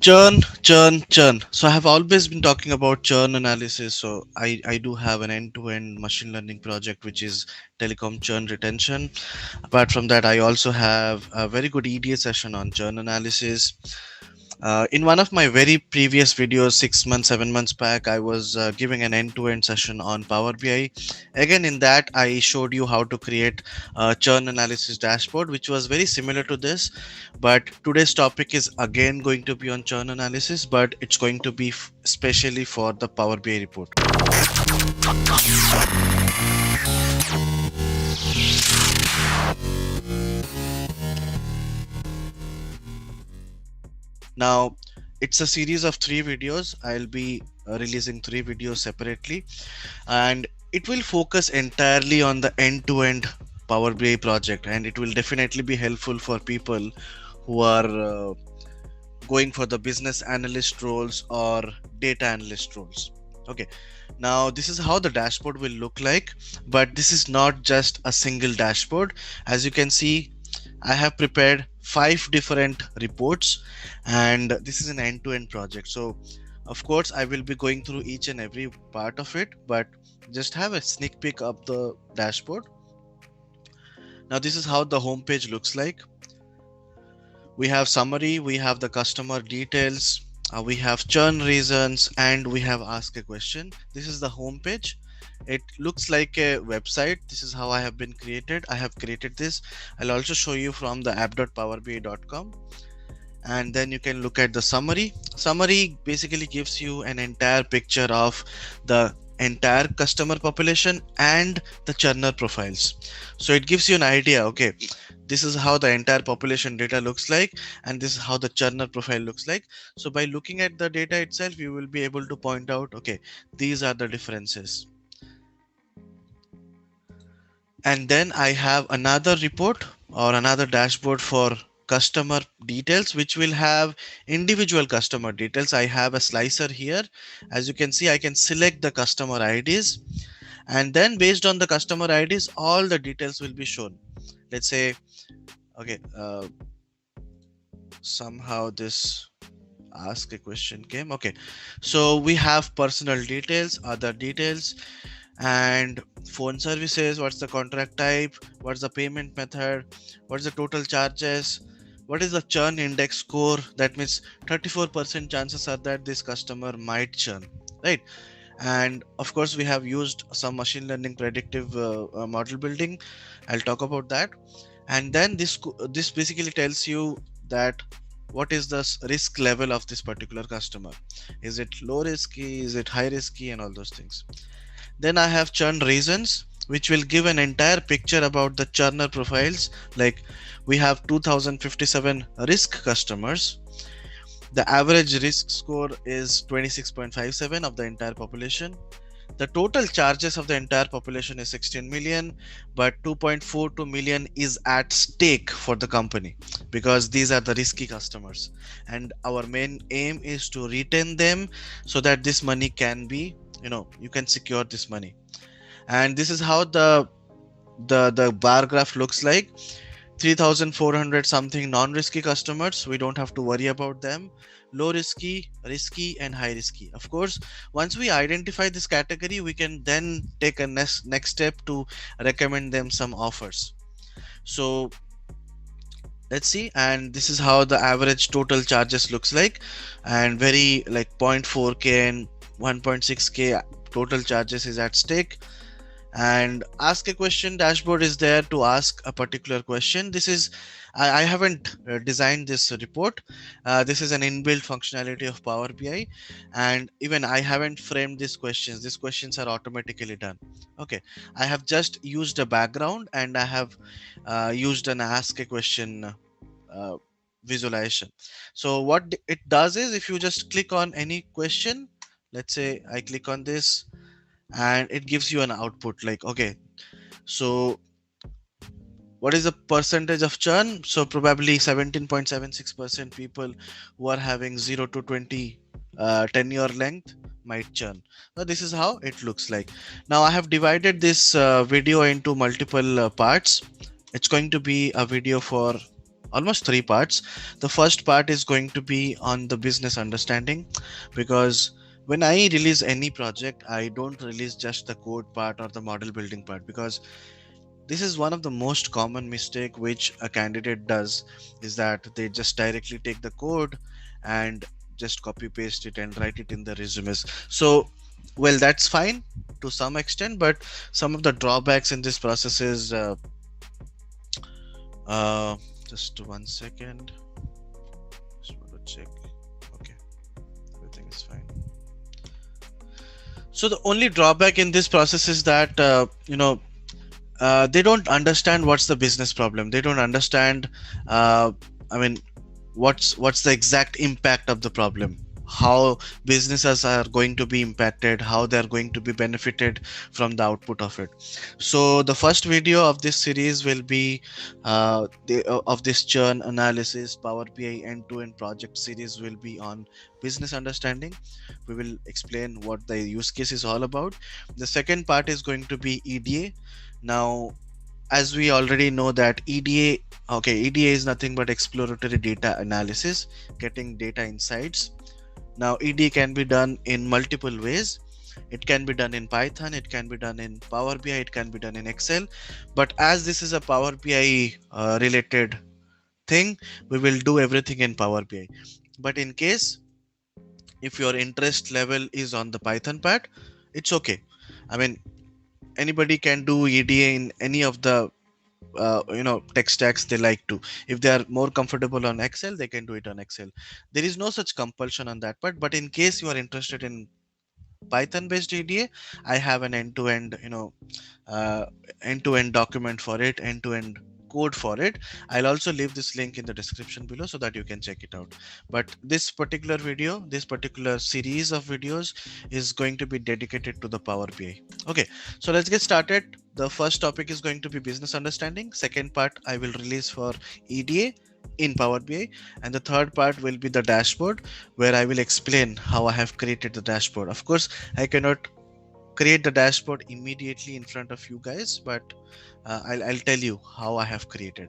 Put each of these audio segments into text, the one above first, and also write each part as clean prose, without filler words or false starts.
Churn. So I have always been talking about churn analysis. So I do have an end-to-end machine learning project which is telecom churn retention. Apart from that, I also have a very good EDA session on churn analysis. In one of my very previous videos, 6 months, 7 months back, I was giving an end-to-end session on Power BI. Again, in that, I showed you how to create a churn analysis dashboard, which was very similar to this. But today's topic is again going to be on churn analysis, but it's going to be especially for the Power BI report. Now, it's a series of three videos. I'll be releasing three videos separately, and it will focus entirely on the end-to-end Power BI project, and it will definitely be helpful for people who are going for the business analyst roles or data analyst roles. Okay, now this is how the dashboard will look like, but this is not just a single dashboard. As you can see, I have prepared 5 different reports, and this is an end-to-end project. So of course I will be going through each and every part of it, but just have a sneak peek of the dashboard. Now this is how the home page looks like. We have summary, we have the customer details, we have churn reasons, and we have ask a question. This is the home page. It looks like a website. This is how I have been created. I have created this. I'll also show you from the app.powerbi.com, and then you can look at the summary. Basically gives you an entire picture of the entire customer population and the churner profiles. So it gives you an idea. Okay, this is how the entire population data looks like, and this is how the churner profile looks like. So by looking at the data itself, you will be able to point out, okay, these are the differences. And then I have another report or another dashboard for customer details, which will have individual customer details. I have a slicer here. As you can see, I can select the customer IDs, and then based on the customer IDs, all the details will be shown. Let's say, okay, somehow this ask a question came. Okay, so we have personal details, other details, and phone services. What's the contract type, what's the payment method, what's the total charges, what is the churn index score. That means 34% chances are that this customer might churn, right? And of course we have used some machine learning predictive model building. I'll talk about that. And then this basically tells you that what is the risk level of this particular customer. Is it low risky, is it high risky, and all those things. Then I have churn reasons, which will give an entire picture about the churner profiles. Like, we have 2057 risk customers. The average risk score is 26.57 of the entire population. The total charges of the entire population is 16 million, but 2.42 million is at stake for the company because these are the risky customers. And our main aim is to retain them so that this money can be, you can secure this money. And this is how the bar graph looks like. 3400 something non-risky customers, we don't have to worry about them. Low risky, risky, and high risky. Of course, once we identify this category, we can then take a next step to recommend them some offers. So let's see. And this is how the average total charges looks like, and very like 0.4k and 1.6k total charges is at stake. And ask a question dashboard is there to ask a particular question. This is, I haven't designed this report. This is an inbuilt functionality of Power BI, and even I haven't framed these questions. These questions are automatically done. Okay, I have just used a background, and I have used an ask a question uh, visualization. So what it does is, if you just click on any question, let's say I click on this, and it gives you an output like, okay, so what is the percentage of churn? So probably 17.76% people who are having 0 to 20 tenure length might churn. Now this is how it looks like. Now I have divided this video into multiple parts. It's going to be a video for almost three parts. The first part is going to be on the business understanding, because when I release any project, I don't release just the code part or the model building part, because this is one of the most common mistake which a candidate does, is that they just directly take the code and just copy paste it and write it in the resumes. So well, that's fine to some extent, but some of the drawbacks in this process is uh, just 1 second, just want to check. Okay, everything is fine. So the only drawback in this process is that they don't understand what's the business problem. They don't understand, I mean, what's the exact impact of the problem, how businesses are going to be impacted, how they are going to be benefited from the output of it. So the first video of this series will be of this churn analysis Power BI end-to-end project series will be on business understanding. We will explain what the use case is all about. The second part is going to be EDA. Now, as we already know that EDA is nothing but exploratory data analysis, getting data insights. Now EDA can be done in multiple ways. It can be done in Python, it can be done in Power BI, it can be done in Excel. But as this is a Power BI related thing, we will do everything in Power BI. But in case if your interest level is on the Python part, it's okay. I mean, anybody can do EDA in any of the tech stacks they like to. If they are more comfortable on Excel, they can do it on Excel. There is no such compulsion on that part. But in case you are interested in Python based EDA, I have an end-to-end uh, end-to-end document for it, end-to-end code for it. I'll also leave this link in the description below so that you can check it out. But this particular series of videos is going to be dedicated to the Power BI. Okay, so let's get started. The first topic is going to be business understanding. Second part I will release for EDA in Power BI, and the third part will be the dashboard, where I will explain how I have created the dashboard. Of course, I cannot create the dashboard immediately in front of you guys, but I'll tell you how I have created.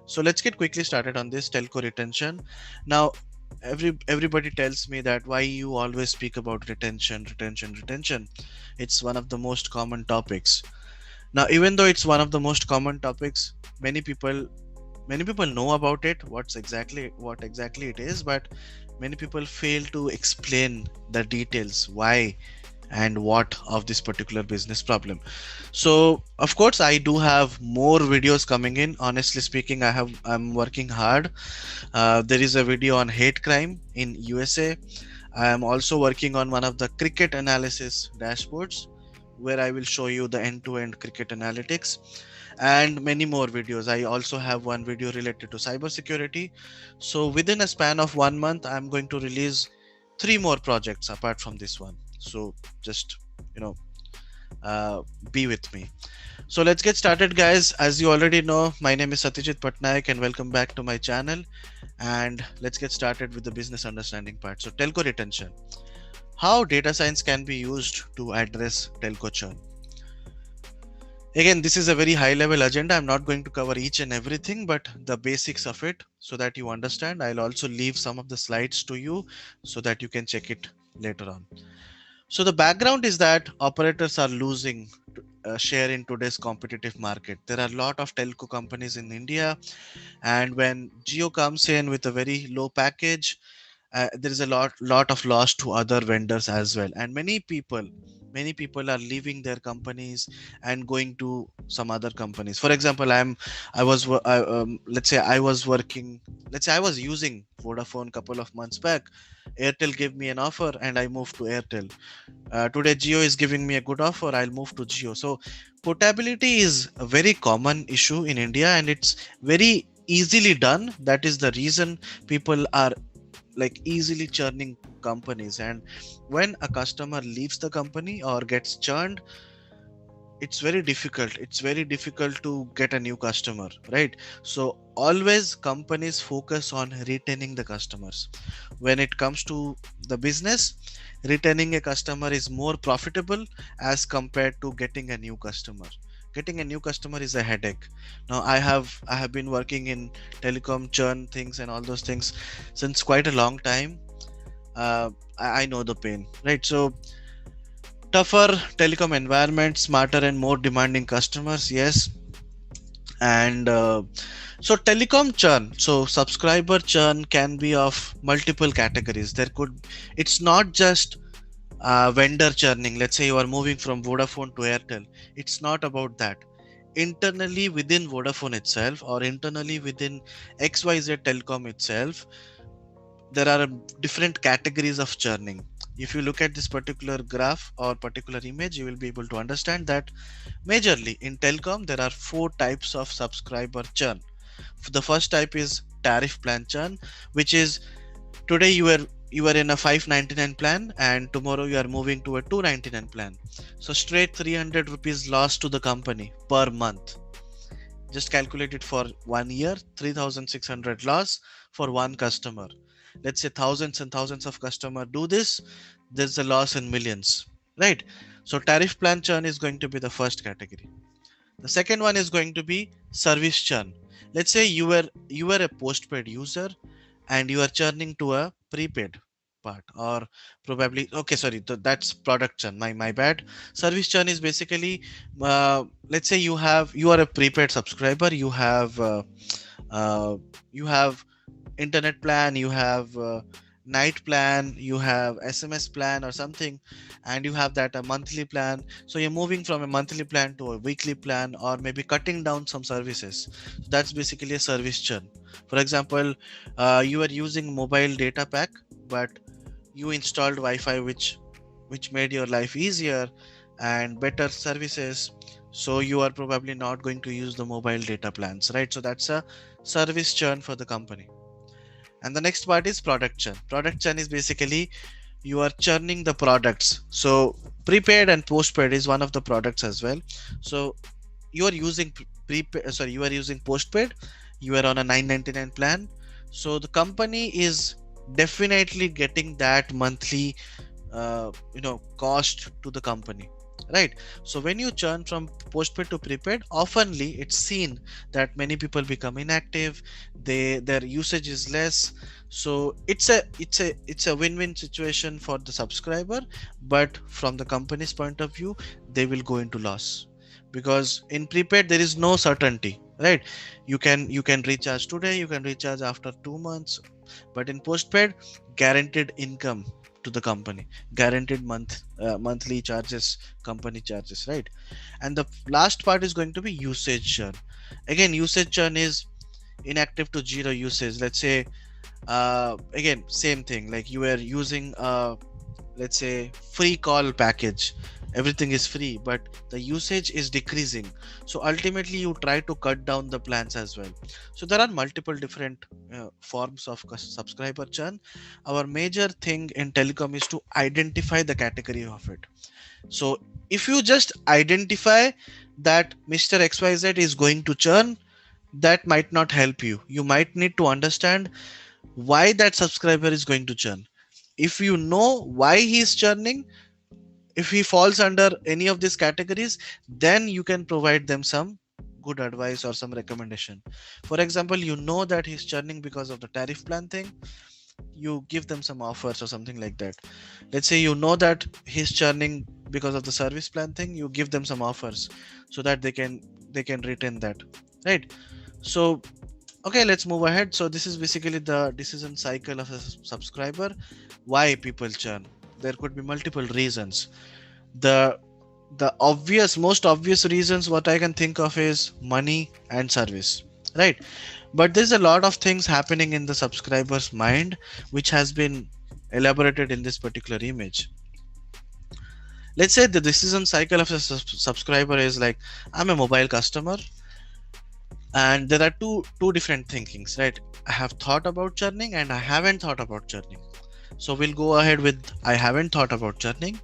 So let's get quickly started on this telco retention. Now everybody tells me that why you always speak about retention. It's one of the most common topics. Now even though it's one of the most common topics, many people know about it, what exactly it is, but many people fail to explain the details, why and what of this particular business problem. So of course I do have more videos coming in. Honestly speaking, I'm working hard. There is a video on hate crime in USA. I am also working on one of the cricket analysis dashboards, where I will show you the end-to-end cricket analytics, and many more videos. I also have one video related to cybersecurity. So within a span of 1 month, I'm going to release 3 more projects apart from this one. So just you know be with me. So let's get started, guys. As you already know, my name is Satyajit Patnaik and welcome back to my channel. And let's get started with the business understanding part. So telco retention, how data science can be used to address telco churn. Again, this is a very high level agenda. I'm not going to cover each and everything, but the basics of it so that you understand. I'll also leave some of the slides to you so that you can check it later on. So the background is that operators are losing share in today's competitive market. There are a lot of telco companies in India, and when Jio comes in with a very low package, there is a lot of loss to other vendors as well. And many people are leaving their companies and going to some other companies. For example, let's say I was working, let's say I was using Vodafone couple of months back. Airtel gave me an offer and I moved to Airtel. Today Jio is giving me a good offer, I'll move to Jio. So portability is a very common issue in India, and it's very easily done. That is the reason people are like easily churning companies. And when a customer leaves the company or gets churned, it's very difficult to get a new customer, right? So always companies focus on retaining the customers. When it comes to the business, retaining a customer is more profitable as compared to getting a new customer. Getting a new customer is a headache. Now I have been working in telecom churn things and all those things since quite a long time. I know the pain, right? So tougher telecom environment, smarter and more demanding customers, yes. And so telecom churn, so subscriber churn can be of multiple categories. There could, it's not just vendor churning. Let's say you are moving from Vodafone to Airtel. It's not about that. Internally within Vodafone itself, or internally within XYZ Telecom itself, there are different categories of churning. If you look at this particular graph or particular image, you will be able to understand that majorly in telecom there are four types of subscriber churn. The first type is tariff plan churn, which is today you are in a 599 plan and tomorrow you are moving to a 299 plan. So straight 300 rupees loss to the company per month. Just calculate it for 1 year, 3600 loss for one customer. Let's say thousands and thousands of customers do this, there's a loss in millions, right? So tariff plan churn is going to be the first category. The second one is going to be service churn. Let's say you were a postpaid user and you are churning to a prepaid part, or probably, okay, sorry, that's product churn, my bad. Service churn is basically, let's say you are a prepaid subscriber, uh, you have internet plan, you have night plan, you have SMS plan or something, and you have that a monthly plan. So you're moving from a monthly plan to a weekly plan, or maybe cutting down some services. So that's basically a service churn. For example, you are using mobile data pack, but you installed Wi-Fi, which made your life easier and better services. So you are probably not going to use the mobile data plans, right? So that's a service churn for the company. And the next part is product churn. Product churn is basically you are churning the products. So prepaid and postpaid is one of the products as well. So you are using you are using postpaid, you are on a 999 plan. So the company is definitely getting that monthly cost to the company, right? So when you churn from postpaid to prepaid, oftenly it's seen that many people become inactive, their usage is less. So it's a win-win situation for the subscriber, but from the company's point of view, they will go into loss, because in prepaid there is no certainty, right? You can recharge today, you can recharge after 2 months, but in postpaid, guaranteed income to the company, guaranteed monthly charges, company charges, right? And the last part is going to be usage churn. Again, usage churn is inactive to zero usage. Let's say again, same thing, like you were using let's say free call package, everything is free, but the usage is decreasing. So ultimately you try to cut down the plans as well. So there are multiple different forms of subscriber churn. Our major thing in telecom is to identify the category of it. So if you just identify that Mr. XYZ is going to churn, that might not help you. You might need to understand why that subscriber is going to churn. If you know why he is churning, if he falls under any of these categories, then you can provide them some good advice or some recommendation. For example, you know that he's churning because of the tariff plan thing, you give them some offers or something like that. Let's say you know that he's churning because of the service plan thing, you give them some offers so that they can retain that, right? So okay, let's move ahead. So this is basically the decision cycle of a subscriber. Why people churn? There could be multiple reasons. The most obvious reasons what I can think of is money and service, right? But there's a lot of things happening in the subscriber's mind, which has been elaborated in this particular image. Let's say the decision cycle of a subscriber is like, I'm a mobile customer, and there are two different thinkings, right? I have thought about churning and I haven't thought about churning. So we'll go ahead with I haven't thought about churning.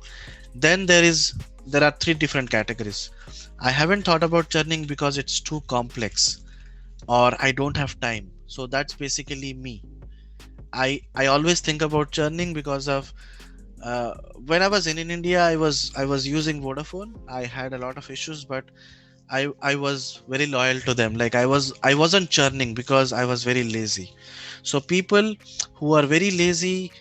Then there are three different categories. I haven't thought about churning because it's too complex, or I don't have time. So that's basically me. I always think about churning because of when I was in India, I was using Vodafone. I had a lot of issues, but I was very loyal to them. Like I wasn't churning because I was very lazy. So people who are very lazy,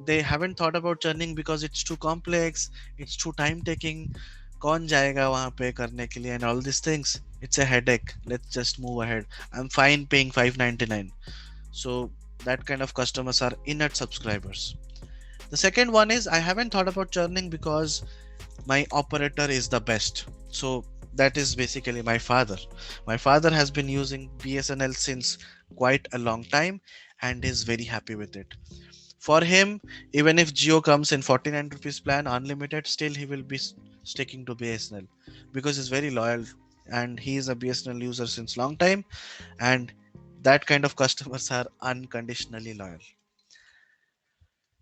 they haven't thought about churning because it's too complex, it's too time taking. कौन जाएगा वहां पे करने के लिए and all these things. It's a headache. Let's just move ahead. I'm fine paying 599. So that kind of customers are inert subscribers. The second one is I haven't thought about churning because my operator is the best. So that is basically my father. My father has been using BSNL since quite a long time and is very happy with it. For him, even if Geo comes in 49 rupees plan unlimited, still he will be sticking to BSNL because he's very loyal and he is a BSNL user since long time, and that kind of customers are unconditionally loyal.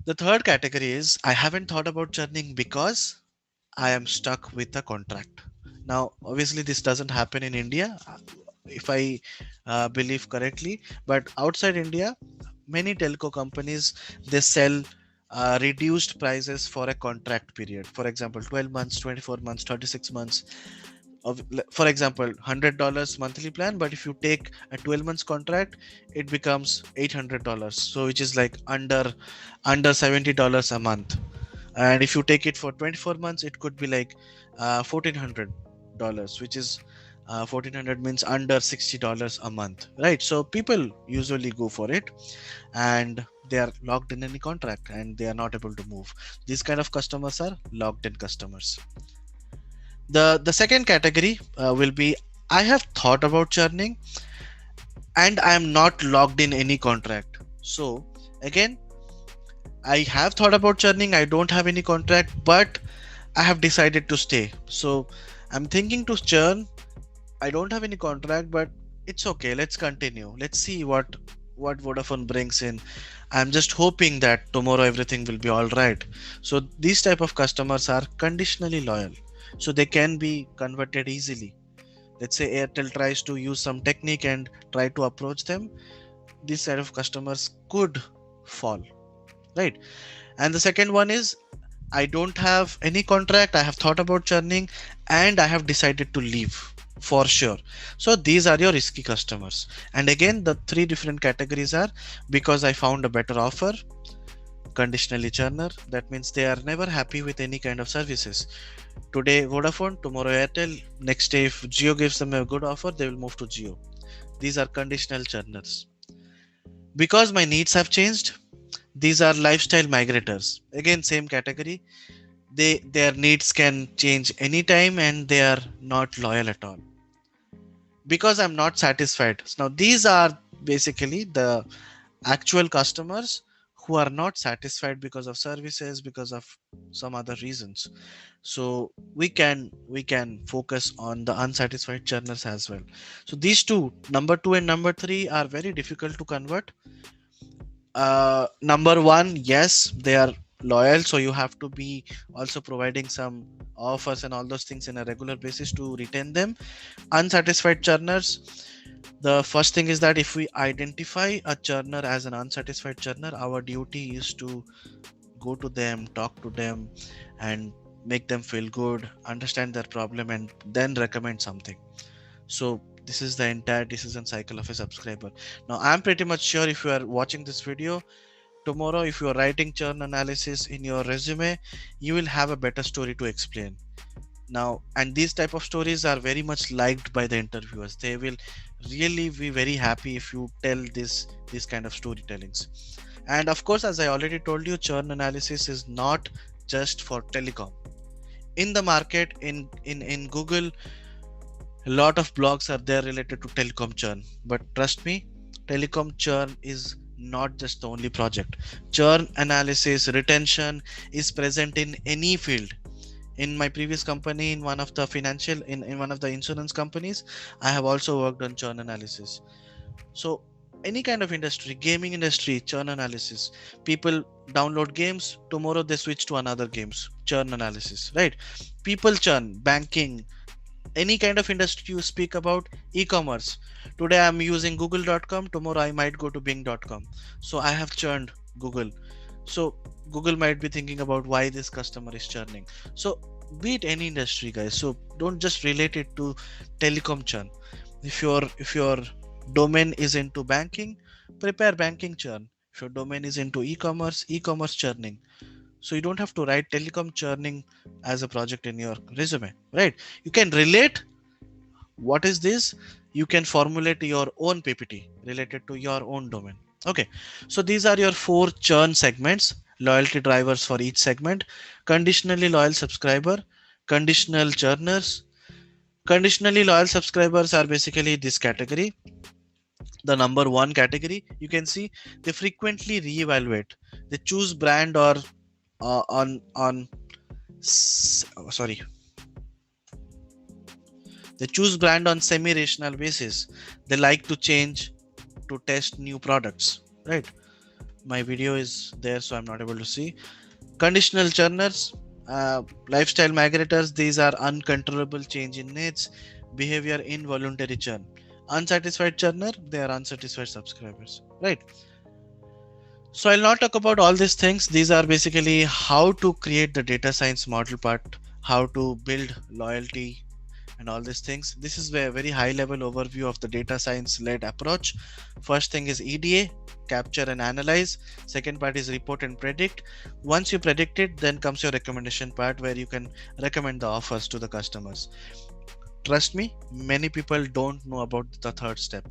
The third category is I haven't thought about churning because I am stuck with a contract. Now, obviously, this doesn't happen in India, if I believe correctly, but outside India, many telco companies they sell reduced prices for a contract period. For example, 12 months, 24 months, 36 months. For example, $100 monthly plan, but if you take a 12 months contract, it becomes $800. So which is like under $70 a month. And if you take it for 24 months, it could be like $1,400, which is 1400 means under $60 a month, right? So people usually go for it, and they are locked in any contract and they are not able to move. These kind of customers are locked in customers. The second category will be I have thought about churning and I am not locked in any contract. So again, I have thought about churning, I don't have any contract, but I have decided to stay. So I'm thinking to churn. I don't have any contract, but it's okay. Let's continue. Let's see what Vodafone brings in. I'm just hoping that tomorrow everything will be all right. So these type of customers are conditionally loyal. So they can be converted easily. Let's say Airtel tries to use some technique and try to approach them. This type of customers could fall, right? And the second one is I don't have any contract. I have thought about churning and I have decided to leave for sure. So these are your risky customers. And again, the three different categories are because I found a better offer, conditionally churner. That means they are never happy with any kind of services. Today Vodafone, tomorrow Airtel. Next day, if Geo gives them a good offer, they will move to Geo. These are conditional churners. Because my needs have changed, these are lifestyle migrators. Again, same category. Their needs can change anytime and they are not loyal at all. Because I'm not satisfied. So now these are basically the actual customers who are not satisfied because of services, because of some other reasons. So we can focus on the unsatisfied churners as well. So these two, number two and number three, are very difficult to convert. Number one, yes, they are loyal, so you have to be also providing some offers and all those things in a regular basis to retain them. Unsatisfied churners, the first thing is that if we identify a churner as an unsatisfied churner, our duty is to go to them, talk to them, and make them feel good, understand their problem, and then recommend something. So this is the entire decision cycle of a subscriber. Now I'm pretty much sure if you are watching this video tomorrow, if you are writing churn analysis in your resume, you will have a better story to explain. Now, and these type of stories are very much liked by the interviewers. They will really be very happy if you tell this kind of storytellings. And of course, as I already told you, churn analysis is not just for telecom. In the market, in Google, a lot of blogs are there related to telecom churn. But trust me, telecom churn is not just the only project. Churn analysis, retention is present in any field. In my previous company, in one of the financial, in one of the insurance companies, I have also worked on churn analysis. So any kind of industry, gaming industry, churn analysis. People download games, tomorrow they switch to another games, churn analysis, right? People churn, banking, any kind of industry you speak about. E-commerce, today I'm using google.com, tomorrow I might go to bing.com. So I have churned Google. So Google might be thinking about why this customer is churning. So be it any industry, guys. So don't just relate it to telecom churn. If your domain is into banking, prepare banking churn. If your domain is into e-commerce churning. So you don't have to write telecom churning as a project in your resume, right? You can relate what is this, you can formulate your own ppt related to your own domain. Okay, so these are your 4 churn segments, loyalty drivers for each segment: conditionally loyal subscriber, conditional churners. Conditionally loyal subscribers are basically this category, the number 1 category. You can see they frequently reevaluate, they choose brand or on sorry, they choose brand on semi rational basis. They like to change to test new products, right? My video is there, so I'm not able to see. Conditional churners, lifestyle migrators, these are uncontrollable change in needs, behavior, involuntary churn. Unsatisfied churner, they are unsatisfied subscribers, right? So I'll not talk about all these things. These are basically how to create the data science model part, how to build loyalty and all these things. This is a very high level overview of the data science led approach. First thing is EDA, capture and analyze. Second part is report and predict. Once you predict it, then comes your recommendation part where you can recommend the offers to the customers. Trust me, many people don't know about the third step.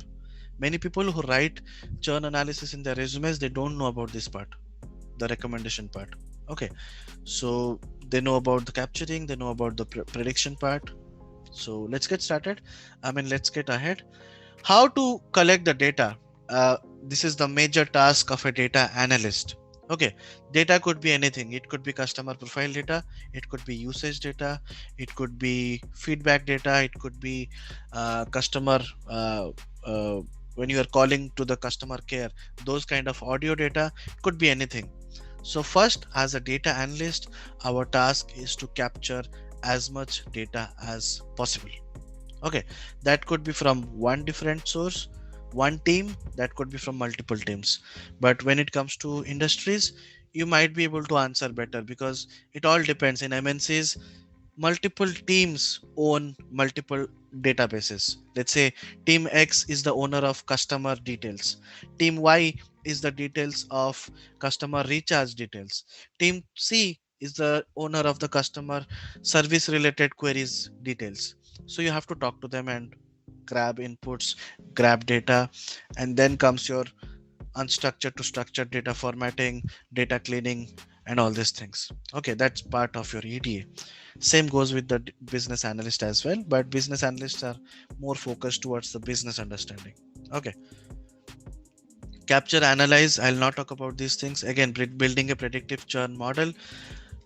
Many people who write churn analysis in their resumes, they don't know about this part, the recommendation part. Okay, so they know about the capturing, they know about the prediction part. So let's get started. Let's get ahead. How to collect the data? This is the major task of a data analyst. Okay, data could be anything. It could be customer profile data, it could be usage data, it could be feedback data, it could be customer when you are calling to the customer care, those kind of audio data. It could be anything. So first, as a data analyst, our task is to capture as much data as possible. Okay, that could be from one different source, one team, that could be from multiple teams. But when it comes to industries, you might be able to answer better, because it all depends. In MNCs, multiple teams own multiple databases. Let's say team X is the owner of customer details, team Y is the details of customer recharge details, team C is the owner of the customer service related queries details. So you have to talk to them and grab inputs, grab data, and then comes your unstructured to structured data formatting, data cleaning, and all these things. Okay, that's part of your EDA. Same goes with the business analyst as well, but business analysts are more focused towards the business understanding. Okay, capture, analyze, I'll not talk about these things. Again, building a predictive churn model.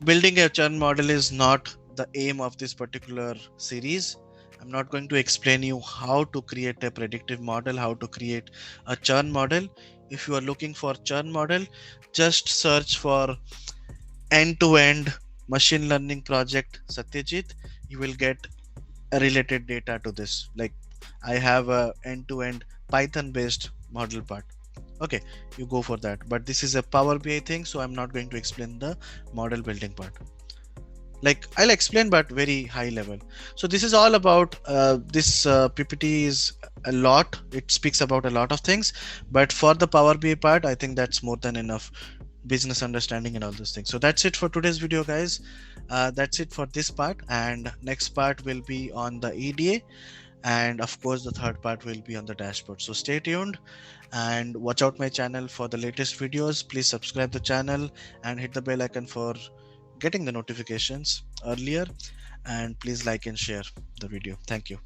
Building a churn model is not the aim of this particular series. I'm not going to explain you how to create a predictive model, how to create a churn model. If you are looking for churn model, just search for end-to-end machine learning project Satyajit. You will get a related data to this. Like, I have a end-to-end Python based model part. Okay, you go for that. But this is a Power BI thing, so I'm not going to explain the model building part. Like, I'll explain, but very high level. So this is all about this PPT is a lot. It speaks about a lot of things, but for the Power BI part, I think that's more than enough business understanding and all those things. So that's it for today's video, guys. That's it for this part, and next part will be on the EDA, and of course the third part will be on the dashboard. So stay tuned and watch out my channel for the latest videos. Please subscribe the channel and hit the bell icon for getting the notifications earlier, and please like and share the video. Thank you.